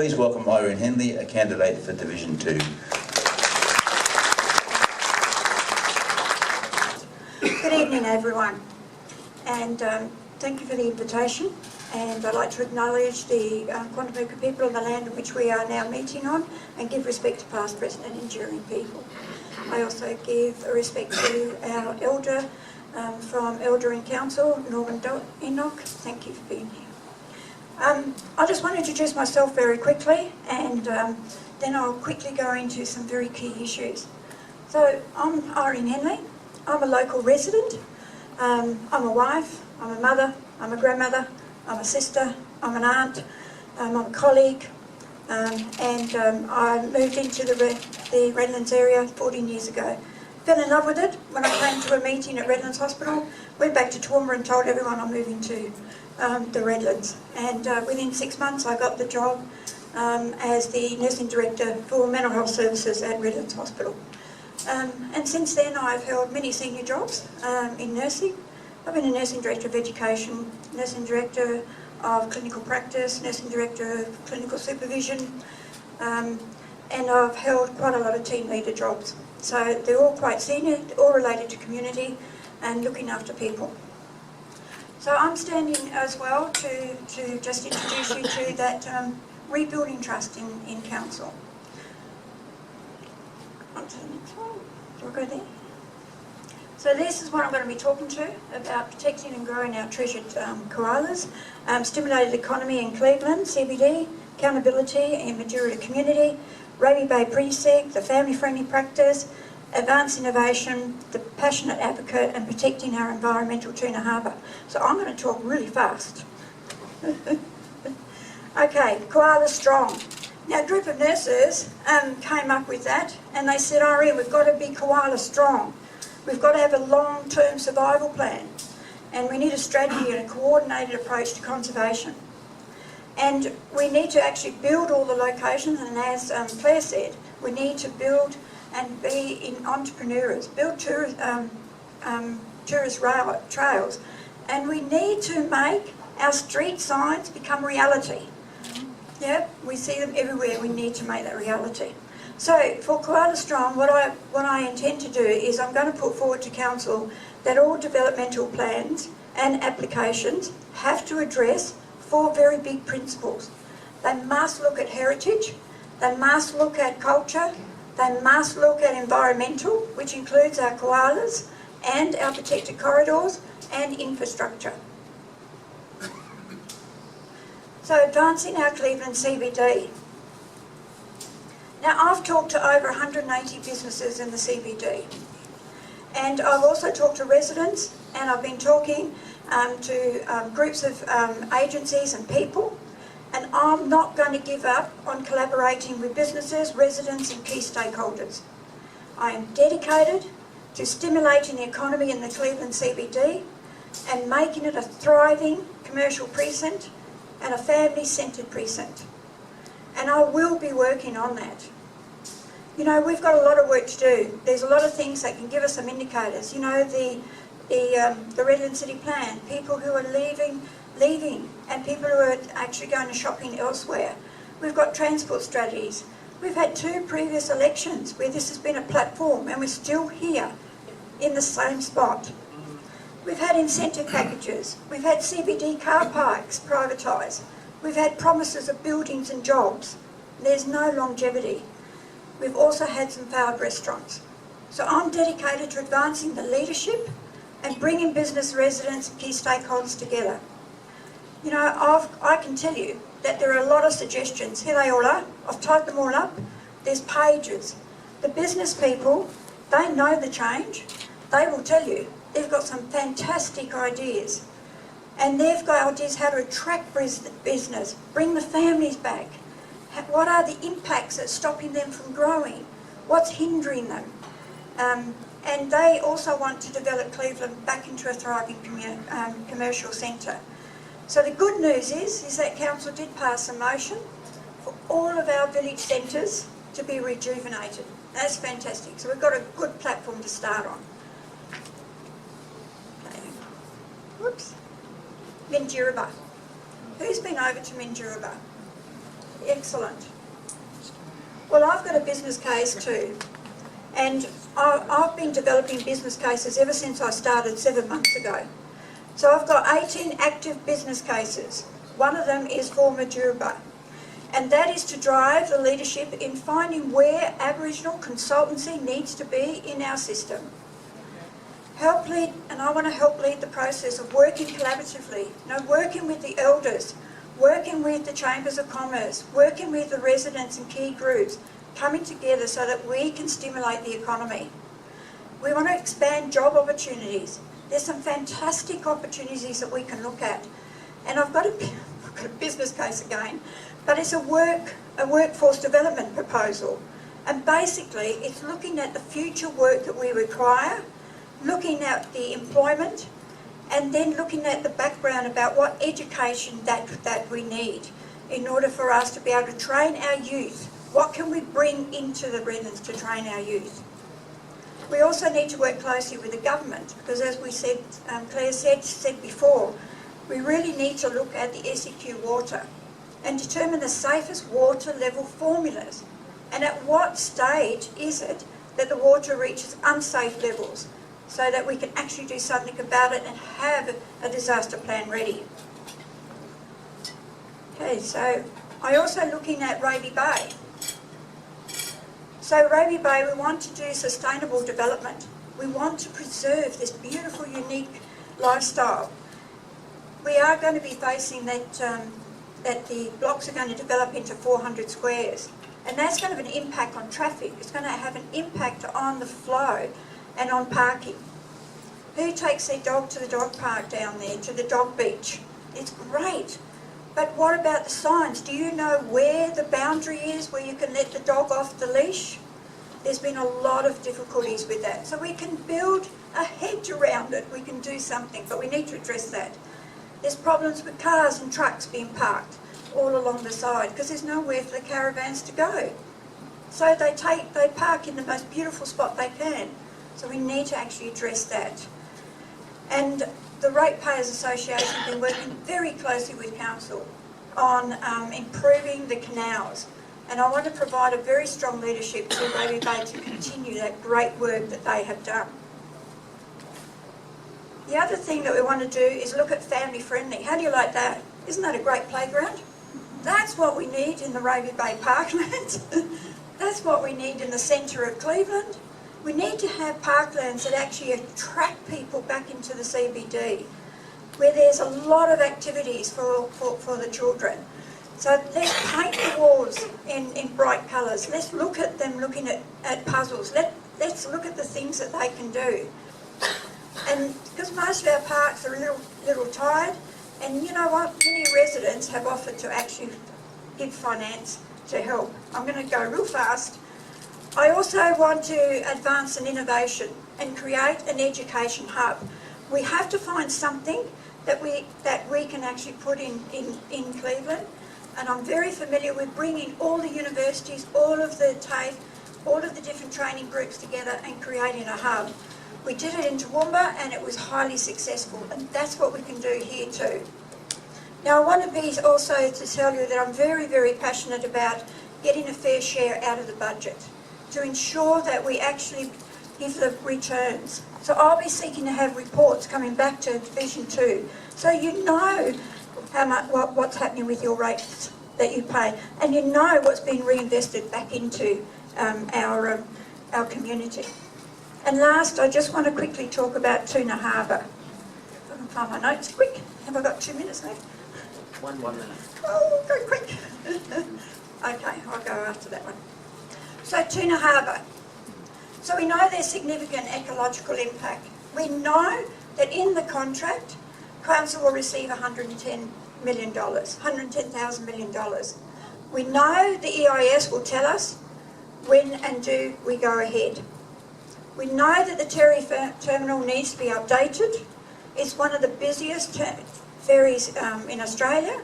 Please welcome Irene Henley, a candidate for Division 2. Good evening, everyone, and thank you for the invitation. And I'd like to acknowledge the Quandamooka people of the land in which we are now meeting on, and give respect to past, present and enduring people. I also give respect to our elder from Elder in Council, Norman Enoch. Thank you for being here. I just want to introduce myself very quickly, and then I'll quickly go into some very key issues. So I'm Irene Henley. I'm a local resident. I'm a wife, I'm a mother, I'm a grandmother, I'm a sister, I'm an aunt, I'm a colleague, and I moved into the Redlands area 14 years ago. Fell in love with it when I came to a meeting at Redlands Hospital, went back to Toowoomba and told everyone I'm moving to the Redlands. And within 6 months I got the job as the nursing director for mental health services at Redlands Hospital. And since then I've held many senior jobs in nursing. I've been a nursing director of education, nursing director of clinical practice, nursing director of clinical supervision, and I've held quite a lot of team leader jobs. So they're all quite senior, all related to community and looking after people. So I'm standing as well to just introduce you to that rebuilding trust in council. On to the next one. Do I go there? So this is what I'm going to be talking to about protecting and growing our treasured koalas, stimulated economy in Cleveland, CBD, accountability in Majority community, Raby Bay Precinct, the family-friendly practice, advanced innovation, the passionate advocate, and protecting our environmental tuna harbour. So I'm going to talk really fast. Okay, Koala Strong. Now, a group of nurses came up with that, and they said, Irene, we've got to be koala strong. We've got to have a long-term survival plan, and we need a strategy and a coordinated approach to conservation. And we need to actually build all the locations, and as Claire said, we need to build and be in entrepreneurs, build tourist trails, and we need to make our street signs become reality. Yeah, we see them everywhere. We need to make that reality. So for Koala Strong, what I intend to do is I'm going to put forward to council that all developmental plans and applications have to address 4 very big principles. They must look at heritage, they must look at culture, they must look at environmental, which includes our koalas and our protected corridors and infrastructure. So advancing our Cleveland CBD. Now I've talked to over 180 businesses in the CBD, and I've also talked to residents, and I've been talking to groups of agencies and people, and I'm not going to give up on collaborating with businesses, residents and key stakeholders. I am dedicated to stimulating the economy in the Cleveland CBD and making it a thriving commercial precinct and a family-centred precinct. And I will be working on that. You know, we've got a lot of work to do. There's a lot of things that can give us some indicators. You know, the Redland City Plan, people who are leaving, and people who are actually going to shopping elsewhere. We've got transport strategies. We've had 2 previous elections where this has been a platform, and we're still here in the same spot. We've had incentive packages. We've had CBD car parks privatised. We've had promises of buildings and jobs. There's no longevity. We've also had some failed restaurants. So I'm dedicated to advancing the leadership and bringing business, residents and key stakeholders together. You know, I can tell you that there are a lot of suggestions. Here they all are. I've typed them all up. There's pages. The business people, they know the change. They will tell you. They've got some fantastic ideas. And they've got ideas how to attract business, bring the families back. What are the impacts that's stopping them from growing? What's hindering them? And they also want to develop Cleveland back into a thriving commercial centre. So the good news is that council did pass a motion for all of our village centres to be rejuvenated. That's fantastic. So we've got a good platform to start on. Okay. Whoops. Minjerribah. Who's been over to Minjerribah? Excellent. Well, I've got a business case too, and I've been developing business cases ever since I started 7 months ago. So I've got 18 active business cases. One of them is for Majuba, and that is to drive the leadership in finding where Aboriginal consultancy needs to be in our system. Help lead, and I want to help lead the process of working collaboratively, working with the elders, working with the Chambers of Commerce, working with the residents and key groups, coming together so that we can stimulate the economy. We want to expand job opportunities. There's some fantastic opportunities that we can look at. And I've got a business case again, but it's a workforce development proposal. And basically, it's looking at the future work that we require, looking at the employment, and then looking at the background about what education that we need in order for us to be able to train our youth. What can we bring into the Redlands to train our youth? We also need to work closely with the government because, as we said, Claire said before, we really need to look at the SEQ water and determine the safest water level formulas. And at what stage is it that the water reaches unsafe levels so that we can actually do something about it and have a disaster plan ready. Okay, so I'm also looking at Raby Bay. So Raby Bay, we want to do sustainable development. We want to preserve this beautiful, unique lifestyle. We are going to be facing that the blocks are going to develop into 400 squares. And that's going to have an impact on traffic. It's going to have an impact on the flow and on parking. Who takes their dog to the dog park down there, to the dog beach? It's great. But what about the signs? Do you know where the boundary is where you can let the dog off the leash? There's been a lot of difficulties with that. So we can build a hedge around it. We can do something, but we need to address that. There's problems with cars and trucks being parked all along the side because there's nowhere for the caravans to go. So they park in the most beautiful spot they can. So we need to actually address that. And the Ratepayers Association has been working very closely with Council on improving the canals. And I want to provide a very strong leadership to Raby Bay to continue that great work that they have done. The other thing that we want to do is look at family friendly. How do you like that? Isn't that a great playground? That's what we need in the Raby Bay parklands. That's what we need in the centre of Cleveland. We need to have parklands that actually attract people back into the CBD, where there's a lot of activities for the children. So let's paint the walls in bright colours. Let's look at them looking at puzzles. Let's look at the things that they can do. And because most of our parks are a little tired, and you know what, many residents have offered to actually give finance to help. I'm going to go real fast. I also want to advance an innovation and create an education hub. We have to find something that we can actually put in Cleveland, and I'm very familiar with bringing all the universities, all of the TAFE, all of the different training groups together and creating a hub. We did it in Toowoomba and it was highly successful, and that's what we can do here too. Now I want to be also to tell you that I'm very, very passionate about getting a fair share out of the budget to ensure that we actually give the returns. So I'll be seeking to have reports coming back to Division 2 so you know how much, what's happening with your rates that you pay, and you know what's being reinvested back into our community. And last, I just want to quickly talk about Tuna Harbour. If I can find my notes quick. Have I got 2 minutes left? 1 minute. Oh, go quick. Okay, I'll go after that one. So Tuna Harbour. So we know there's significant ecological impact. We know that in the contract, Council will receive $110 million, $110,000 million. We know the EIS will tell us when and do we go ahead. We know that the Terry terminal needs to be updated. It's one of the busiest ferries in Australia.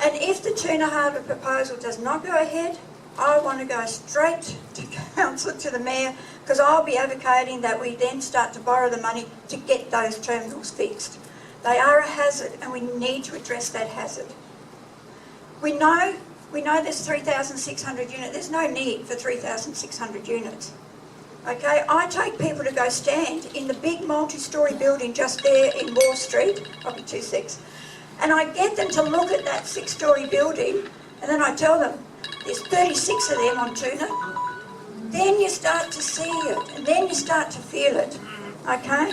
And if the Tuna Harbour proposal does not go ahead, I want to go straight to Council, to the Mayor, because I'll be advocating that we then start to borrow the money to get those terminals fixed. They are a hazard and we need to address that hazard. We know We know there's 3,600 units. There's no need for 3,600 units. Okay, I take people to go stand in the big multi-storey building just there in Wall Street, I'll be 2-6, and I get them to look at that 6-storey building, and then I tell them, there's 36 of them on Tuna. Then you start to see it, and then you start to feel it, okay?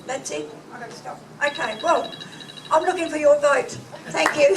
That's it, I've got to stop. Okay, well, I'm looking for your vote. Thank you.